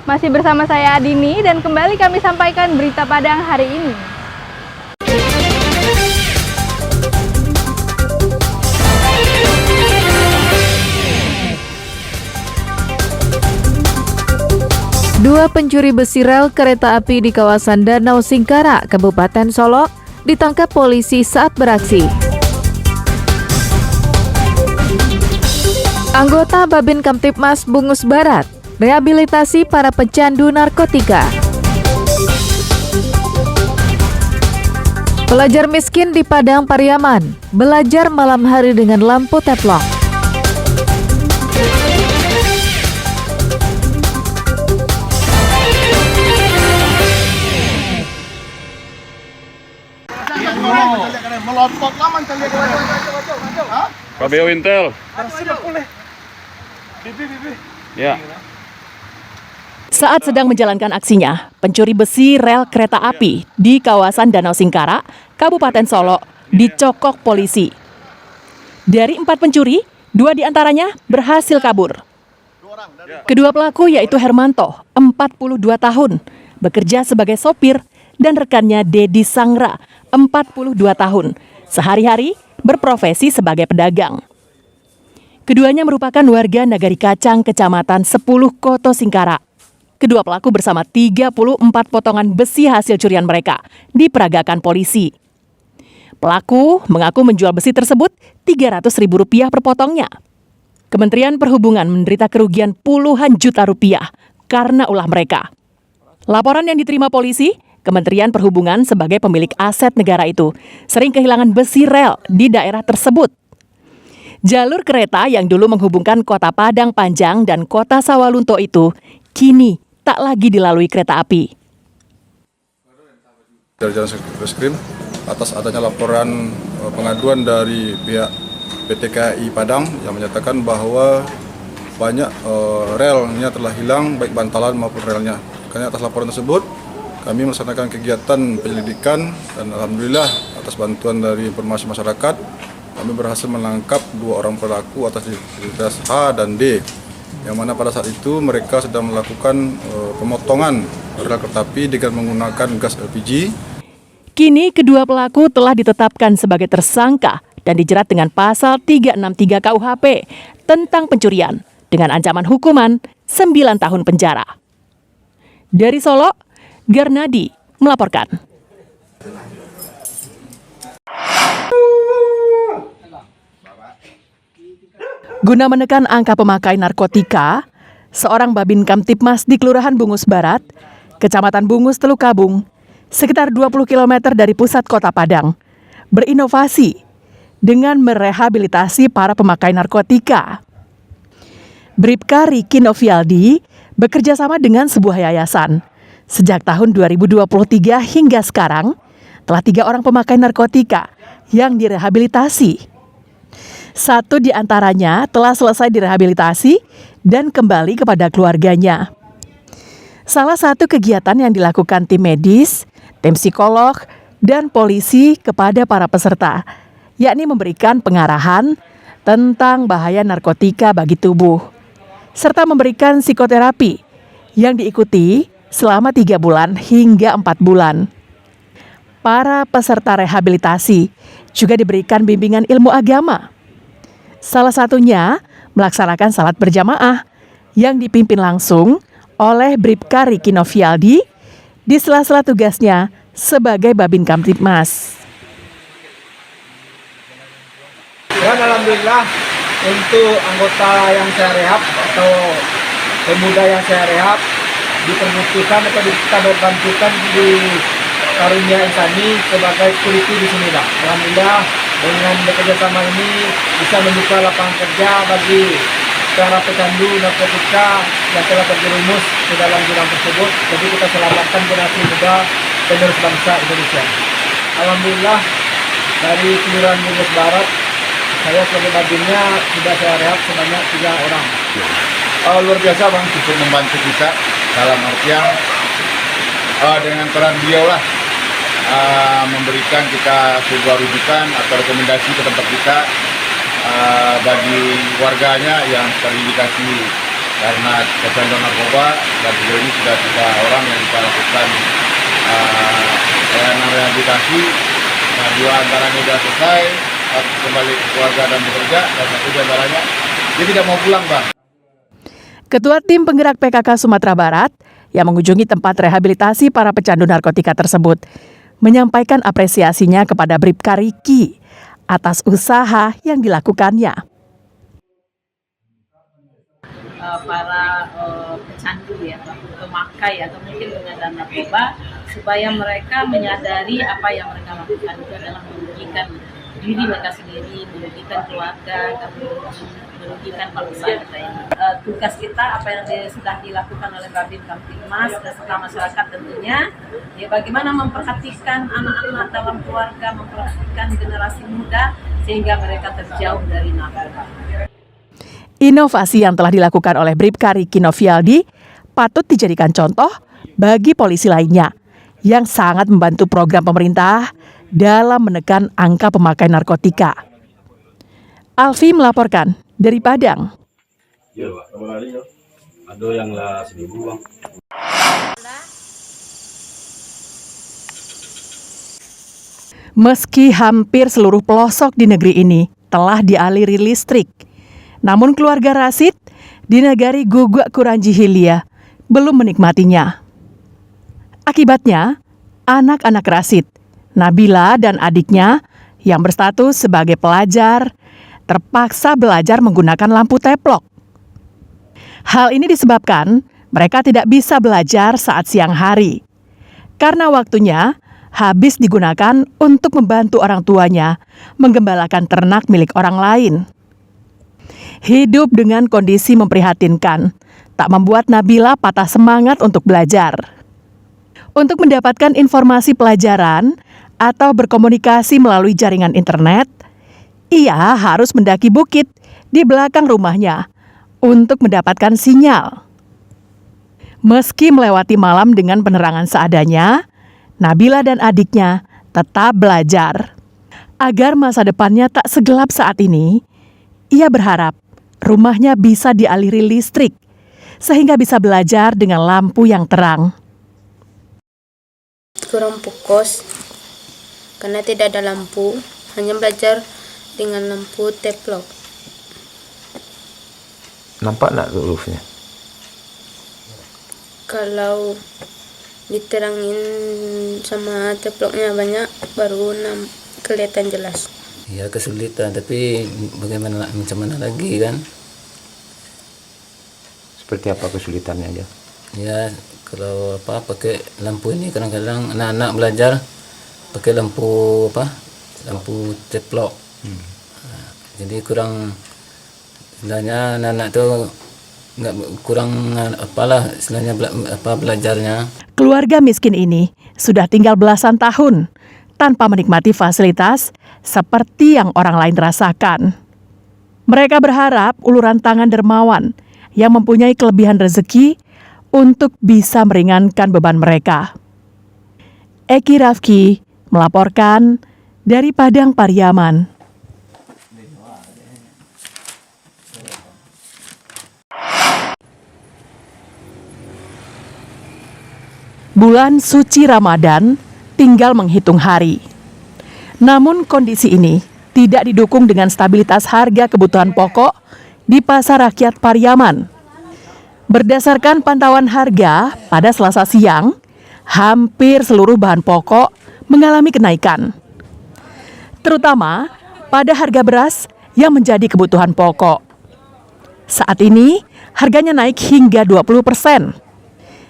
Masih bersama saya Adini dan kembali kami sampaikan berita Padang hari ini. Dua pencuri besi rel kereta api di kawasan Danau Singkara, Kabupaten Solok, ditangkap polisi saat beraksi. Anggota Babin Kamtibmas Bungus Barat rehabilitasi para pecandu narkotika. Pelajar miskin di Padang Pariaman belajar malam hari dengan lampu teplok. KBO Intel. Ya. Saat sedang menjalankan aksinya, pencuri besi rel kereta api di kawasan Danau Singkara, Kabupaten Solok, dicokok polisi. Dari 4 pencuri, 2 diantaranya berhasil kabur. Kedua pelaku yaitu Hermanto, 42 tahun, bekerja sebagai sopir, dan rekannya Dedi Sangra, 42 tahun, sehari-hari berprofesi sebagai pedagang. Keduanya merupakan warga Nagari Kacang, Kecamatan 10 Koto Singkara. Kedua pelaku bersama 34 potongan besi hasil curian mereka diperagakan polisi. Pelaku mengaku menjual besi tersebut Rp300.000 per potongnya. Kementerian Perhubungan menderita kerugian puluhan juta rupiah karena ulah mereka. Laporan yang diterima polisi, Kementerian Perhubungan sebagai pemilik aset negara itu sering kehilangan besi rel di daerah tersebut. Jalur kereta yang dulu menghubungkan kota Padang Panjang dan kota Sawalunto itu kini tak lagi dilalui kereta api. Dari Jalan Reskrim, atas adanya laporan pengaduan dari pihak PT KAI Padang yang menyatakan bahwa banyak relnya telah hilang, baik bantalan maupun relnya. Karena atas laporan tersebut, kami melaksanakan kegiatan penyelidikan dan alhamdulillah atas bantuan dari informasi masyarakat, kami berhasil menangkap 2 orang pelaku atas identitas H dan D, yang mana pada saat itu mereka sedang melakukan pemotongan rel kereta api dengan menggunakan gas LPG. Kini kedua pelaku telah ditetapkan sebagai tersangka dan dijerat dengan pasal 363 KUHP tentang pencurian dengan ancaman hukuman 9 tahun penjara. Dari Solok, Garnadi melaporkan. Guna menekan angka pemakai narkotika, seorang Babin Kamtibmas di Kelurahan Bungus Barat, Kecamatan Bungus Telukabung, sekitar 20 km dari pusat kota Padang, berinovasi dengan merehabilitasi para pemakai narkotika. Bribka Riki Novialdi bekerja sama dengan sebuah yayasan. Sejak tahun 2023 hingga sekarang, telah 3 orang pemakai narkotika yang direhabilitasi. 1 di antaranya telah selesai direhabilitasi dan kembali kepada keluarganya. Salah satu kegiatan yang dilakukan tim medis, tim psikolog, dan polisi kepada para peserta, yakni memberikan pengarahan tentang bahaya narkotika bagi tubuh, serta memberikan psikoterapi yang diikuti selama 3 bulan hingga 4 bulan. Para peserta rehabilitasi juga diberikan bimbingan ilmu agama. Salah satunya melaksanakan salat berjamaah yang dipimpin langsung oleh Bribka Riki Novialdi di sela-sela tugasnya sebagai Babin Kamtibmas. Dan alhamdulillah untuk anggota yang saya rehab atau pemuda yang saya rehab diperbutuhkan atau kita bantukan di Karunia Insani sebagai kuliti di sini lah. Alhamdulillah dengan bekerja sama ini bisa membuka lapangan kerja bagi para pecandu narkotika yang telah terjerumus ke dalam jurang tersebut. Jadi kita selamatkan generasi muda penerus bangsa Indonesia. Alhamdulillah dari Kelurahan Bungus Barat, saya sebagai babinnya sudah saya rehab sebanyak 3 orang. Luar biasa Bang, cukup membantu kita dalam artian dengan peran beliau lah memberikan kita sebuah rujukan atau rekomendasi ke tempat kita bagi warganya yang terindikasi karena kecanduan narkoba dan sejauh ini sudah 3 orang yang kita lakukan layanan rehabilitasi. Nah, 2 antaranya sudah selesai, 1 kembali ke keluarga dan bekerja, dan 1 di antaranya dia tidak mau pulang, Bang. Ketua Tim Penggerak PKK Sumatera Barat yang mengunjungi tempat rehabilitasi para pecandu narkotika tersebut menyampaikan apresiasinya kepada Bribka Riki atas usaha yang dilakukannya. Para pecandu ya, pemakai atau mungkin pengguna narkoba, supaya mereka menyadari apa yang mereka lakukan itu adalah merugikan diri mereka sendiri, merugikan keluarga, dan merugikan bangsa kita ini. Tugas kita apa yang sudah dilakukan oleh Babin Kamtibmas beserta masyarakat tentunya, ya bagaimana memperhatikan anak-anak dalam keluarga, memperhatikan generasi muda sehingga mereka terjauh dari narkoba. Inovasi yang telah dilakukan oleh Bribka Riki Novialdi patut dijadikan contoh bagi polisi lainnya yang sangat membantu program pemerintah dalam menekan angka pemakai narkotika. Alfi melaporkan dari Padang. Meski hampir seluruh pelosok di negeri ini telah dialiri listrik, namun keluarga Rasid di Nagari Guguk Kuranji Hilia belum menikmatinya. Akibatnya, anak-anak Rasid, Nabila dan adiknya yang berstatus sebagai pelajar, terpaksa belajar menggunakan lampu teplok. Hal ini disebabkan mereka tidak bisa belajar saat siang hari, karena waktunya habis digunakan untuk membantu orang tuanya menggembalakan ternak milik orang lain. Hidup dengan kondisi memprihatinkan, tak membuat Nabila patah semangat untuk belajar. Untuk mendapatkan informasi pelajaran atau berkomunikasi melalui jaringan internet, ia harus mendaki bukit di belakang rumahnya untuk mendapatkan sinyal. Meski melewati malam dengan penerangan seadanya, Nabila dan adiknya tetap belajar. Agar masa depannya tak segelap saat ini, ia berharap rumahnya bisa dialiri listrik, sehingga bisa belajar dengan lampu yang terang. Kurang fokus, karena tidak ada lampu, hanya belajar dengan lampu teplok. Nampak nak hurufnya? Kalau diterangin sama teploknya banyak, baru kelihatan jelas. Ya kesulitan, tapi bagaimana macam mana lagi kan? Seperti apa kesulitannya aja? Ya kalau pakai lampu ini kadang-kadang anak-anak belajar pakai lampu lampu teplok. Jadi kurang, istilahnya anak-anak tuh nggak kurang istilahnya belajarnya. Keluarga miskin ini sudah tinggal belasan tahun tanpa menikmati fasilitas seperti yang orang lain rasakan. Mereka berharap uluran tangan dermawan yang mempunyai kelebihan rezeki untuk bisa meringankan beban mereka. Eki Rafki melaporkan dari Padang Pariaman. Bulan suci Ramadan tinggal menghitung hari. Namun kondisi ini tidak didukung dengan stabilitas harga kebutuhan pokok di Pasar Rakyat Pariaman. Berdasarkan pantauan harga pada Selasa siang, hampir seluruh bahan pokok mengalami kenaikan. Terutama pada harga beras yang menjadi kebutuhan pokok. Saat ini harganya naik hingga 20%.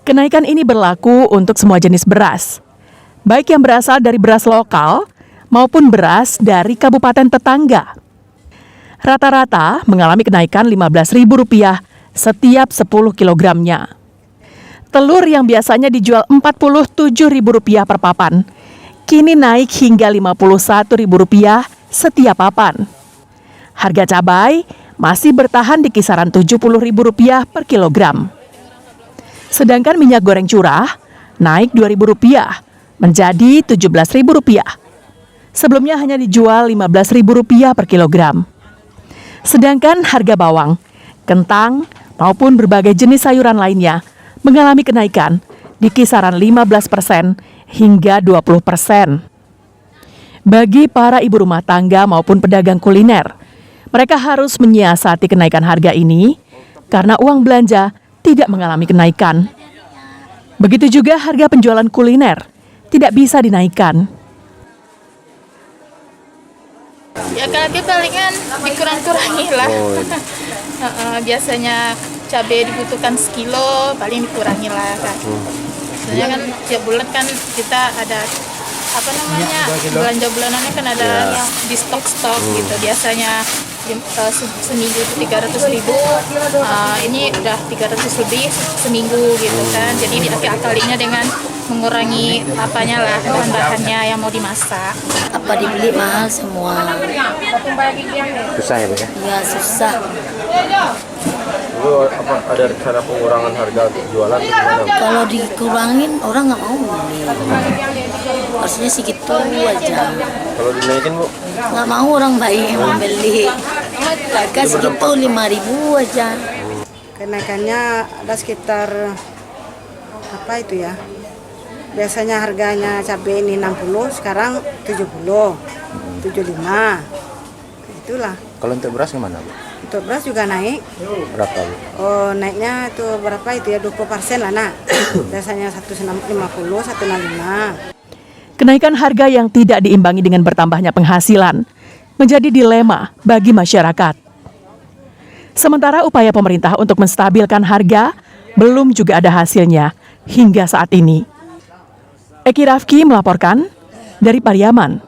Kenaikan ini berlaku untuk semua jenis beras, baik yang berasal dari beras lokal maupun beras dari kabupaten tetangga. Rata-rata mengalami kenaikan Rp15.000 setiap 10 kilogramnya. Telur yang biasanya dijual Rp47.000 per papan, kini naik hingga Rp51.000 setiap papan. Harga cabai masih bertahan di kisaran Rp70.000 per kilogram. Sedangkan minyak goreng curah naik Rp2.000 menjadi Rp17.000. Sebelumnya hanya dijual Rp15.000 per kilogram. Sedangkan harga bawang, kentang, maupun berbagai jenis sayuran lainnya mengalami kenaikan di kisaran 15% hingga 20%. Bagi para ibu rumah tangga maupun pedagang kuliner, mereka harus menyiasati kenaikan harga ini karena uang belanja tidak mengalami kenaikan. Begitu juga harga penjualan kuliner tidak bisa dinaikkan. Ya kalau palingan dikurang-kurangi lah. Biasanya cabai dibutuhkan sekilo, paling dikurangi lah kan. Soalnya kan tiap bulan kan kita ada belanja bulanannya kan ada yang di stok gitu. Biasanya seminggu itu 300.000, ini udah 300 lebih seminggu gitu kan. Jadi diakalinya dengan mengurangi bahan-bahannya yang mau dimasak. Apa dibeli mahal semua. Susah ya, Bu ya? Ya susah. Lalu ada rencana pengurangan harga jualan? Kalau dikurangin orang nggak mau beli. Harusnya segitu aja. Kalau dinaikin, Bu? Nggak mau orang baik membeli. Harga segitu 5.000 aja. Kenaikannya ada sekitar biasanya harganya cabai ini 60, sekarang 70, 75. Itulah. Kalau untuk beras gimana, Bu? Untuk beras juga naik. Berapa, Bu? Oh, naiknya itu berapa itu ya, 20% lah, Nak. Biasanya 150, 165. Kenaikan harga yang tidak diimbangi dengan bertambahnya penghasilan menjadi dilema bagi masyarakat. Sementara upaya pemerintah untuk menstabilkan harga belum juga ada hasilnya hingga saat ini. Eki Rafki melaporkan dari Pariaman.